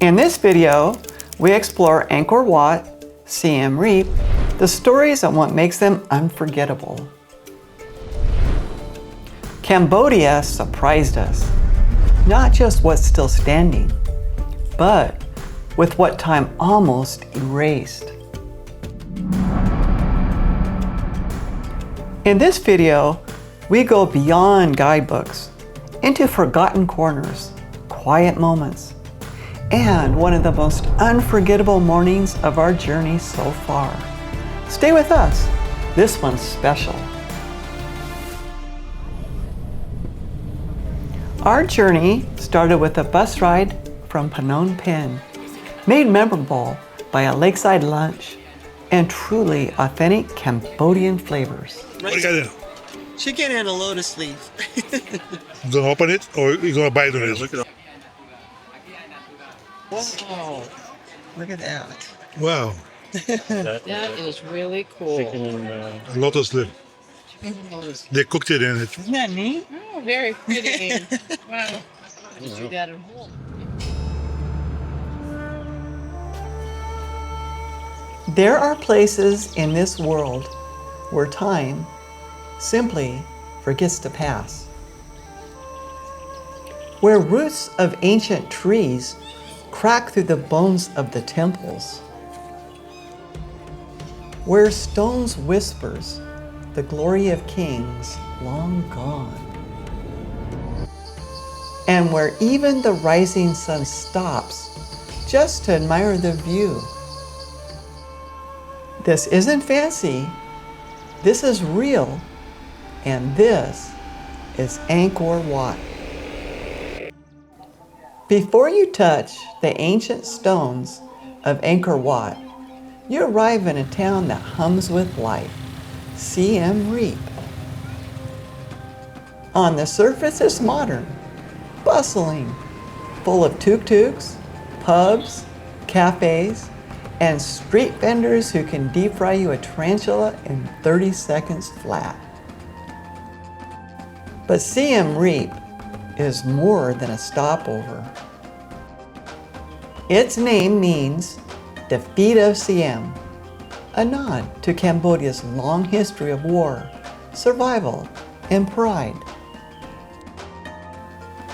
In this video, we explore Angkor Wat, Siem Reap, the stories and what makes them unforgettable. Cambodia surprised us, not just what's still standing, but with what time almost erased. In this video, we go beyond guidebooks into forgotten corners, quiet moments, and one of the most unforgettable mornings of our journey so far. Stay with us. This one's special. Our journey started with a bus ride from Phnom Penh, made memorable by a lakeside lunch and truly authentic Cambodian flavors. What are you gonna do? Chicken and a lotus leaf. You gonna open it or you gonna bite on it? Wow. Look at that. Wow, That is really cool. a lotus leaf. They cooked it in it. Isn't that neat? Oh, very pretty. Wow. Just do that at home. There are places in this world where time simply forgets to pass. Where roots of ancient trees crack through the bones of the temples. Where stones whispers the glory of kings long gone. And where even the rising sun stops just to admire the view. This isn't fancy, this is real, and this is Angkor Wat. Before you touch the ancient stones of Angkor Wat, you arrive in a town that hums with life, Siem Reap. On the surface, it's modern, bustling, full of tuk-tuks, pubs, cafes, and street vendors who can deep fry you a tarantula in 30 seconds flat. But Siem Reap is more than a stopover. Its name means defeat of Siem, a nod to Cambodia's long history of war, survival, and pride.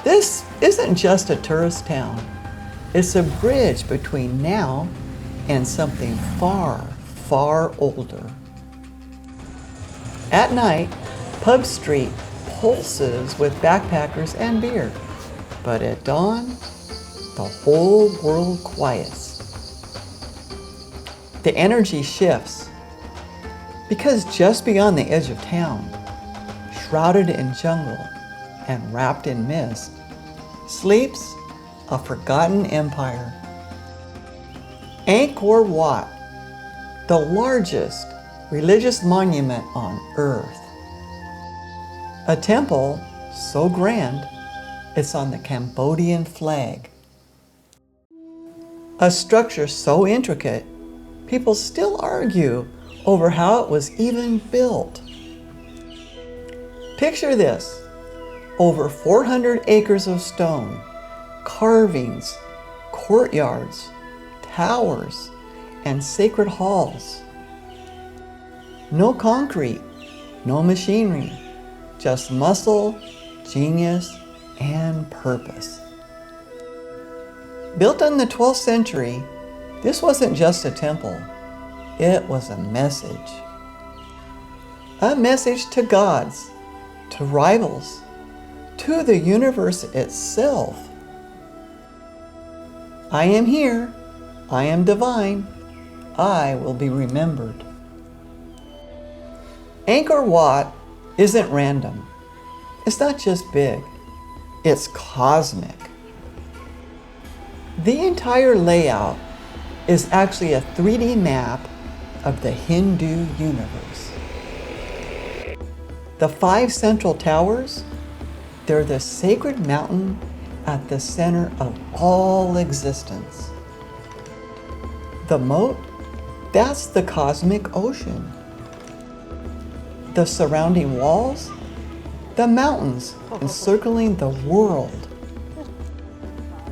This isn't just a tourist town. It's a bridge between now and something far, far older. At night, Pub Street pulses with backpackers and beer, but at dawn, the whole world quiets. The energy shifts because just beyond the edge of town, shrouded in jungle and wrapped in mist, sleeps a forgotten empire. Angkor Wat, the largest religious monument on earth. A temple so grand, it's on the Cambodian flag. A structure so intricate, people still argue over how it was even built. Picture this, over 400 acres of stone, carvings, courtyards, towers, and sacred halls. No concrete, no machinery, just muscle, genius, and purpose. Built in the 12th century, this wasn't just a temple, it was a message. A message to gods, to rivals, to the universe itself. I am here, I am divine, I will be remembered. Angkor Wat isn't random. It's not just big, it's cosmic. The entire layout is actually a 3D map of the Hindu universe. The 5 central towers, they're the sacred mountain at the center of all existence. The moat, that's the cosmic ocean. The surrounding walls, the mountains encircling the world.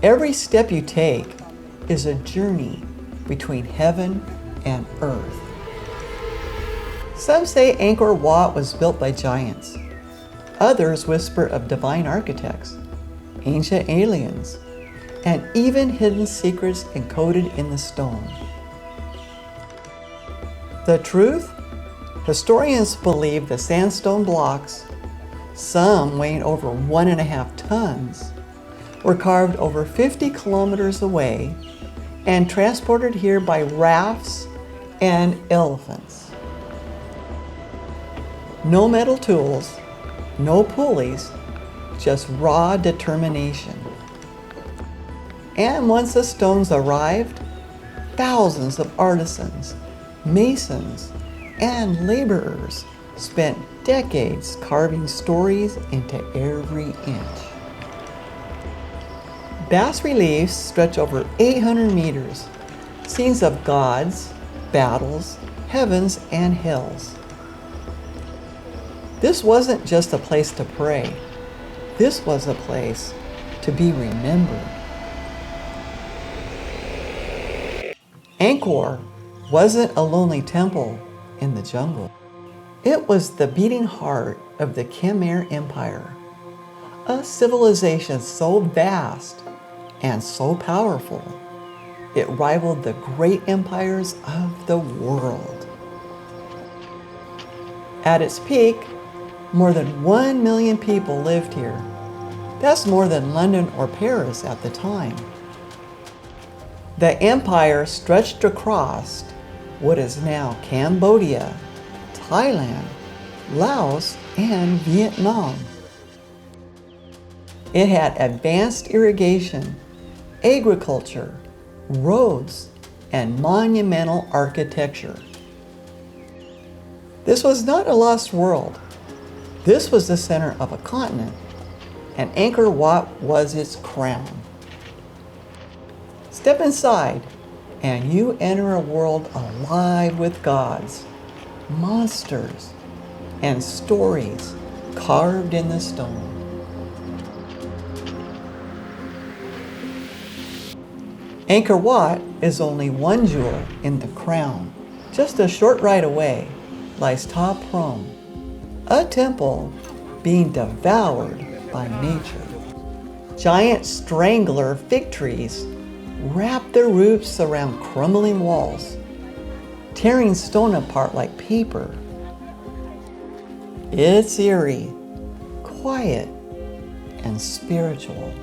Every step you take is a journey between heaven and earth. Some say Angkor Wat was built by giants. Others whisper of divine architects, ancient aliens, and even hidden secrets encoded in the stone. The truth? Historians believe the sandstone blocks, some weighing over 1.5 tons, were carved over 50 kilometers away and transported here by rafts and elephants. No metal tools, no pulleys, just raw determination. And once the stones arrived, thousands of artisans, masons, and laborers spent decades carving stories into every inch. Bas reliefs stretch over 800 meters, scenes of gods, battles, heavens, and hells. This wasn't just a place to pray. This was a place to be remembered. Angkor wasn't a lonely temple in the jungle. It was the beating heart of the Khmer Empire, a civilization so vast and so powerful, it rivaled the great empires of the world. At its peak, more than 1 million people lived here. That's more than London or Paris at the time. The empire stretched across what is now Cambodia, Thailand, Laos, and Vietnam. It had advanced irrigation, agriculture, roads, and monumental architecture. This was not a lost world. This was the center of a continent, and Angkor Wat was its crown. Step inside, and you enter a world alive with gods, monsters, and stories carved in the stone. Angkor Wat is only one jewel in the crown. Just a short ride away lies Ta Prohm, a temple being devoured by nature. Giant strangler fig trees wrap their roots around crumbling walls, tearing stone apart like paper. It's eerie, quiet, and spiritual.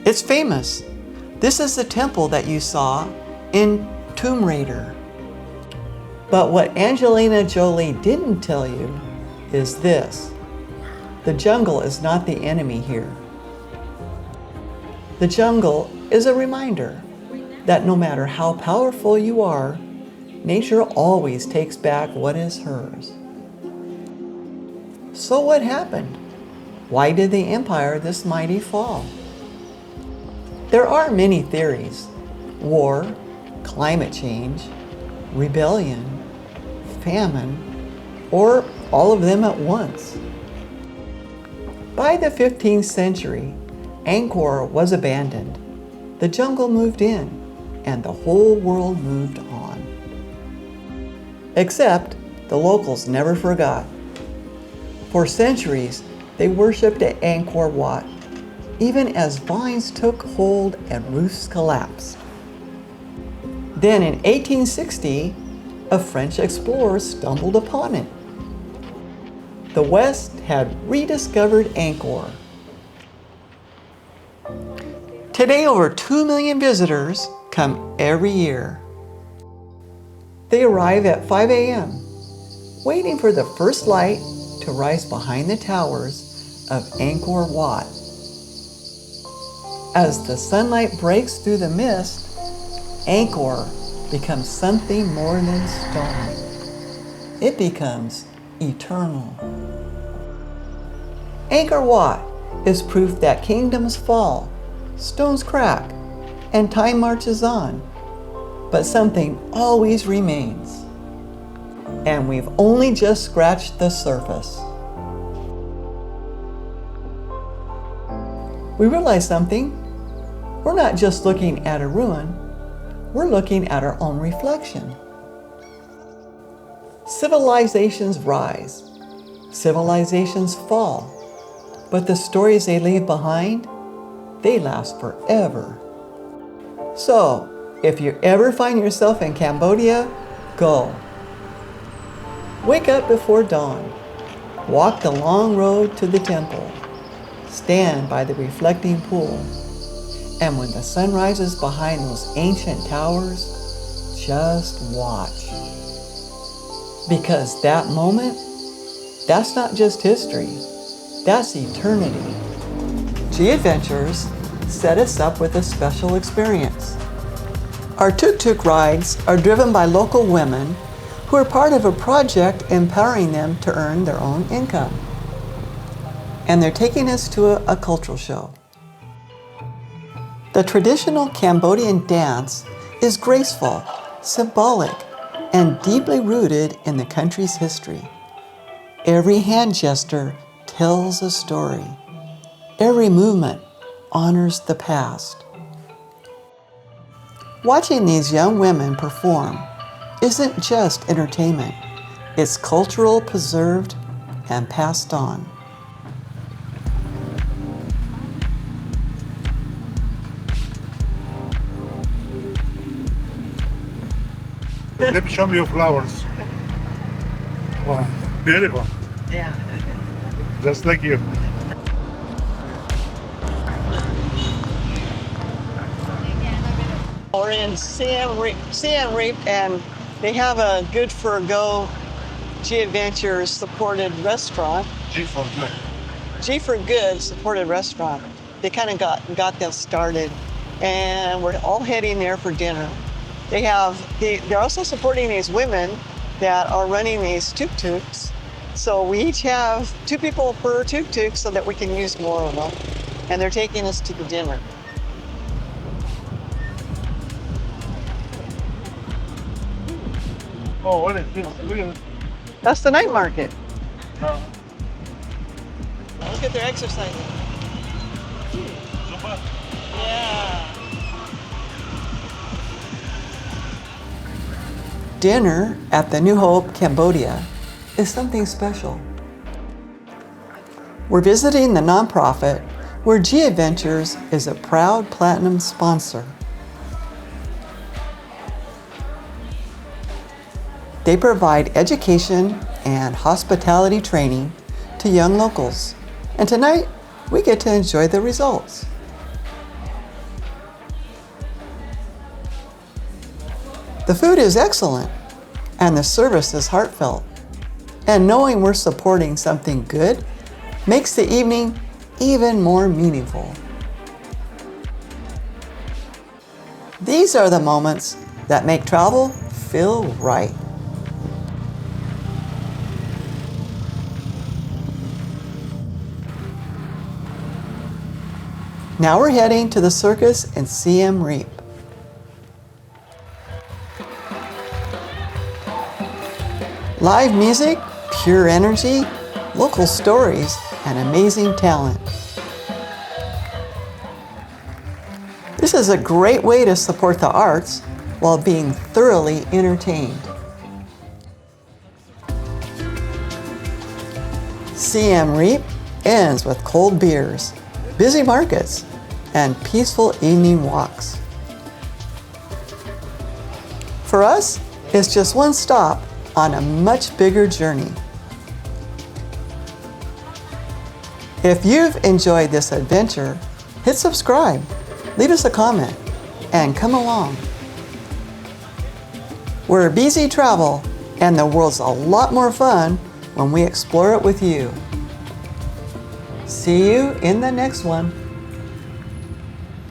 It's famous. This is the temple that you saw in Tomb Raider. But what Angelina Jolie didn't tell you is this: the jungle is not the enemy here. The jungle is a reminder that no matter how powerful you are, nature always takes back what is hers. So what happened? Why did the empire this mighty fall? There are many theories: war, climate change, rebellion, famine, or all of them at once. By the 15th century, Angkor was abandoned. The jungle moved in, and the whole world moved on. Except the locals never forgot. For centuries, they worshipped at Angkor Wat, even as vines took hold and roofs collapsed. Then in 1860, a French explorer stumbled upon it. The West had rediscovered Angkor. Today, over 2 million visitors come every year. They arrive at 5 a.m., waiting for the first light to rise behind the towers of Angkor Wat. As the sunlight breaks through the mist, Angkor becomes something more than stone. It becomes eternal. Angkor Wat is proof that kingdoms fall, stones crack, and time marches on, but something always remains. And we've only just scratched the surface. We realize something. we're not just looking at a ruin, we're looking at our own reflection. Civilizations rise, civilizations fall, but the stories they leave behind, they last forever. So, if you ever find yourself in Cambodia, go. Wake up before dawn. Walk the long road to the temple. Stand by the reflecting pool. And when the sun rises behind those ancient towers, just watch. Because that moment, that's not just history, that's eternity. G-Adventures set us up with a special experience. Our tuk-tuk rides are driven by local women who are part of a project empowering them to earn their own income. And they're taking us to a cultural show. The traditional Cambodian dance is graceful, symbolic, and deeply rooted in the country's history. Every hand gesture tells a story. Every movement honors the past. Watching these young women perform isn't just entertainment, it's cultural preserved and passed on. Let me show me your flowers. Wow, beautiful. Yeah. Just like you. We're in Siem Reap, and they have a Good for a Go G-Adventures supported restaurant. G for good. G for Good supported restaurant. They kind of got them started, and we're all heading there for dinner. They're also supporting these women that are running these tuk-tuks. So we each have 2 people per tuk-tuk so that we can use more of them. And they're taking us to the dinner. Oh, what is this? Look at That's the night market. it. Look at their exercising. Yeah. Dinner at the New Hope, Cambodia is something special. We're visiting the nonprofit where G-Adventures is a proud platinum sponsor. They provide education and hospitality training to young locals. And tonight, we get to enjoy the results. The food is excellent, and the service is heartfelt. And knowing we're supporting something good makes the evening even more meaningful. These are the moments that make travel feel right. Now we're heading to the Circus in Siem Reap. Live music, pure energy, local stories, and amazing talent. This is a great way to support the arts while being thoroughly entertained. Siem Reap ends with cold beers, busy markets, and peaceful evening walks. For us, it's just one stop on a much bigger journey. If you've enjoyed this adventure, hit subscribe, leave us a comment, and come along. We're BZ Travel, and the world's a lot more fun when we explore it with you. See you in the next one.